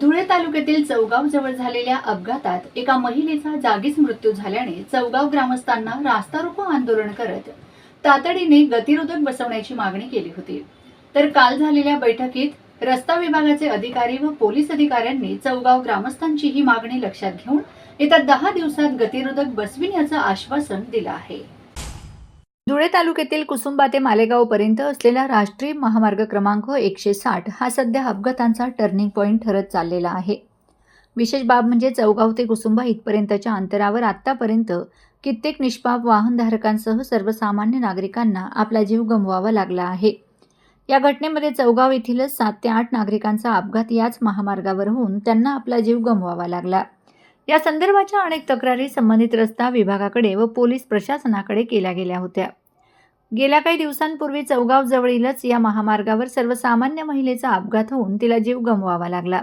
धुळे तालुक्यातील चौगाव जवळ झालेल्या अपघातात एका महिलेचा जागीच मृत्यू झाल्याने चौगाव ग्रामस्थांना रास्ता रोको आंदोलन करत तातडीने गतिरोधक बसवण्याची मागणी केली होती। तर काल झालेल्या बैठकीत रस्ता विभागाचे अधिकारी व पोलीस अधिकाऱ्यांनी चौगाव ग्रामस्थांची ही मागणी लक्षात घेऊन येत्या 10 दिवसात गतिरोधक बसविण्याचं आश्वासन दिलं आहे। धुळे तालुक्यातील कुसुंबा ते मालेगाव पर्यंत असलेला राष्ट्रीय महामार्ग क्रमांक 160 हा सध्या अपघातांचा टर्निंग पॉइंट ठरत चाललेला आहे। विशेष बाब म्हणजे चौगाव ते कुसुंबा इथपर्यंतच्या अंतरावर आतापर्यंत कित्येक निष्पाप वाहनधारकांसह सर्वसामान्य नागरिकांना आपला जीव गमवावा लागला आहे। या घटनेमध्ये चौगाव येथीलच 7 ते 8 नागरिकांचा अपघात याच महामार्गावर होऊन त्यांना आपला जीव गमवावा लागला। या संदर्भाच्या अनेक तक्रारी संबंधित रस्ता विभागाकडे व पोलीस प्रशासनाकडे केल्या गेल्या होत्या। गेल्या काही दिवसांपूर्वी चौगाव जवळीलच या महामार्गावर सर्वसामान्य महिलेचा अपघात होऊन तिला जीव गमवावा लागला।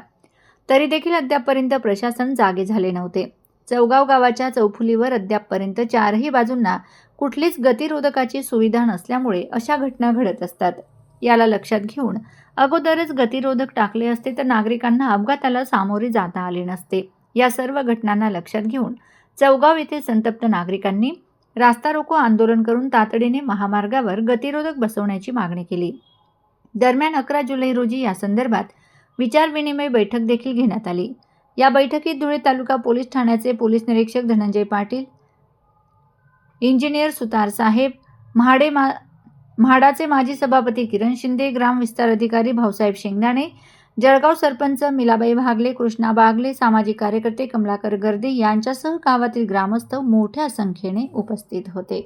तरी देखील अद्यापपर्यंत प्रशासन जागे झाले नव्हते। चौगाव गावाच्या चौफुलीवर अद्यापपर्यंत चारही बाजूंना कुठलीच गतिरोधकाची सुविधा नसल्यामुळे अशा घटना घडत असतात। याला लक्षात घेऊन अगोदरच गतिरोधक टाकले असते तर नागरिकांना अपघाताला सामोरे जाता आले नसते। या सर्व घटनांना लक्षात घेऊन चौगाव येथे संतप्त नागरिकांनी रास्ता रोको आंदोलन करून तातडीने महामार्गावर गतिरोधक बसवण्याची मागणी केली। दरम्यान 11 जुलै रोजी या संदर्भात विचारविनिमय बैठक देखील घेण्यात आली। या बैठकीत धुळे तालुका पोलीस ठाण्याचे पोलीस निरीक्षक धनंजय पाटील, इंजिनियर सुतार साहेब, म्हाडाचे माजी सभापती किरण शिंदे, ग्राम विस्तार अधिकारी भाऊसाहेब शेंगदाणे, जळगाव सरपंच मिलाबाई भागले, कृष्णा बागले, सामाजिक कार्यकर्ते कमलाकर गर्दे यांच्यासह गावातील ग्रामस्थ मोठ्या संख्येने उपस्थित होते।